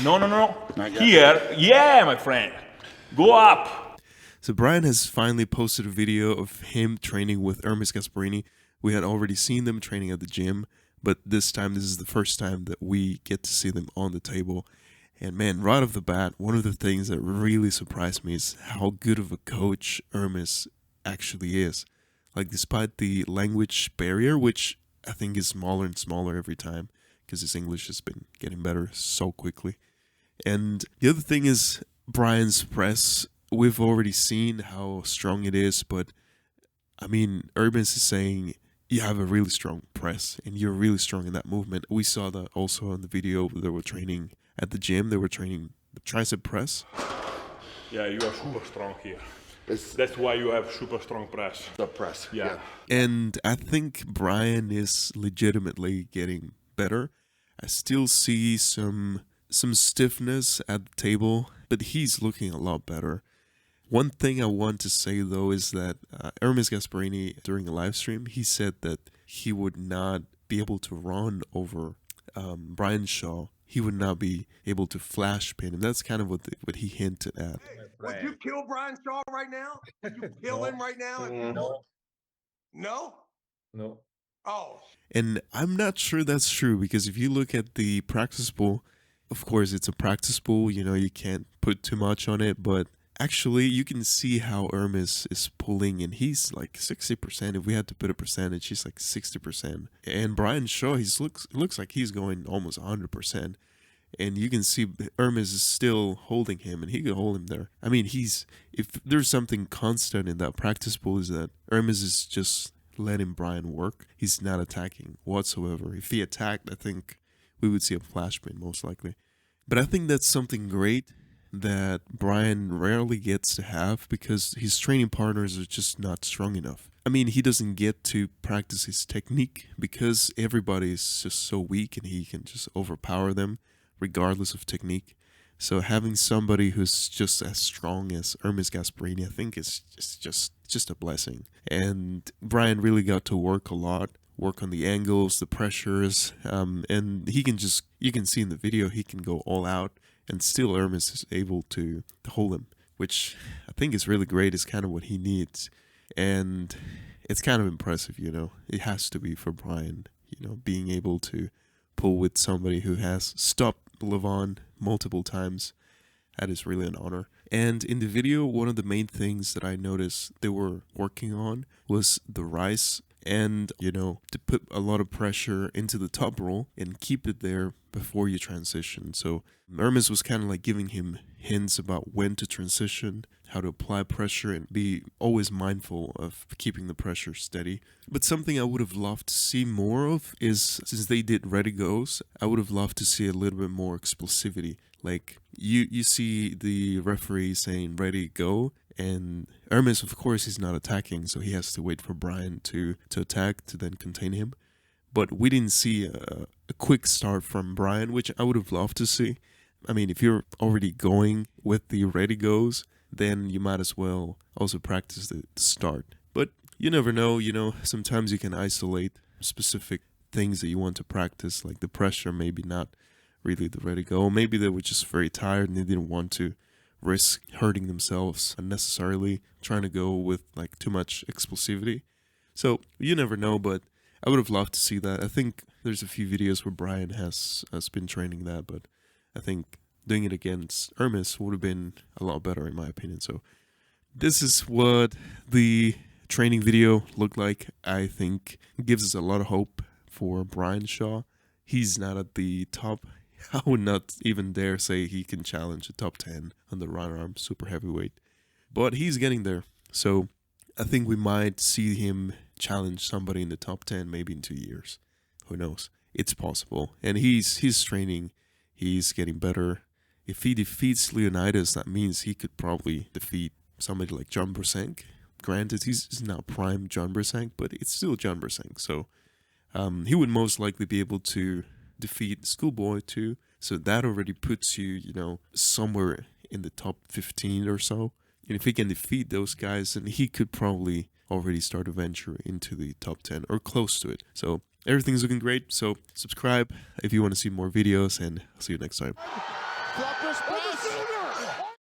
No, no, no. Not yet. Here. Yeah, my friend. Go up. So Brian has finally posted a video of him training with Ermes Gasparini. We had already seen them training at the gym, but this is the first time that we get to see them on the table. And man, right off the bat, one of the things that really surprised me is how good of a coach Ermes actually is. Like, despite the language barrier, which I think is smaller and smaller every time, because his English has been getting better so quickly. And the other thing is Brian's press. We've already seen how strong it is, but I mean, Ermes is saying you have a really strong press and you're really strong in that movement. We saw that also in the video. They were training at the gym. They were training the tricep press. Yeah, you are super strong here. That's why you have super strong press. The press. Yeah. And I think Brian is legitimately getting better. I still see some stiffness at the table, but he's looking a lot better. One thing I want to say though is that Ermes Gasparini, during a live stream, he said that he would not be able to run over Brian Shaw. He would not be able to flash pin, and that's kind of what he hinted at. Would you kill Brian Shaw right now? Would you kill him right now? No. No? No. Oh. And I'm not sure that's true, because if you look at the practice pool, of course it's a practice pool, you can't put too much on it, but actually you can see how Ermes is pulling, and he's like 60%. If we had to put a percentage, he's like 60%. And Brian Shaw, looks like he's going almost 100%. And you can see Ermes is still holding him, and he could hold him there. I mean, if there's something constant in that practice pool, is that Ermes is just letting Brian work. He's not attacking whatsoever. If he attacked, I think we would see a flash pin most likely. But I think that's something great that Brian rarely gets to have, because his training partners are just not strong enough. I mean, he doesn't get to practice his technique because everybody is just so weak and he can just overpower them regardless of technique. So having somebody who's just as strong as Ermes Gasparini, I think is just a blessing. And Brian really got to work a lot, work on the angles, the pressures, and you can see in the video, he can go all out, and still Ermes is able to hold him, which I think is really great. It's kind of what he needs. And it's kind of impressive, It has to be for Brian, being able to pull with somebody who has stopped Levon multiple times. That is really an honor. And in the video, one of the main things that I noticed they were working on was the rise, and to put a lot of pressure into the top roll and keep it there before you transition. So Ermes was kind of like giving him hints about when to transition, how to apply pressure, and be always mindful of keeping the pressure steady. But something I would have loved to see more of is, since they did ready goes, I would have loved to see a little bit more explosivity. Like, you see the referee saying ready, go, and Ermes, of course, he's not attacking, so he has to wait for Brian to attack to then contain him. But we didn't see a quick start from Brian, which I would have loved to see. I mean, if you're already going with the ready goes, then you might as well also practice the start. But you never know, sometimes you can isolate specific things that you want to practice, like the pressure, maybe not really the ready go. Maybe they were just very tired and they didn't want to risk hurting themselves unnecessarily, trying to go with like too much explosivity. So you never know, but I would have loved to see that. I think there's a few videos where Brian has been training that, but I think doing it against Ermes would have been a lot better in my opinion. So this is what the training video looked like. I think it gives us a lot of hope for Brian Shaw. He's not at the top. I would not even dare say he can challenge the top 10 on the right arm super heavyweight, but he's getting there. So I think we might see him challenge somebody in the top 10 maybe in 2 years. Who knows? It's possible. And he's training. He's getting better. If he defeats Leonidas, that means he could probably defeat somebody like John Brzenk. Granted, he's not prime John Brzenk, but it's still John Brzenk. So he would most likely be able to defeat Schoolboy too. So that already puts you, somewhere in the top 15 or so. And if he can defeat those guys, then he could probably already start a venture into the top 10 or close to it. So everything's looking great. So subscribe if you want to see more videos, and I'll see you next time. Flopper's press.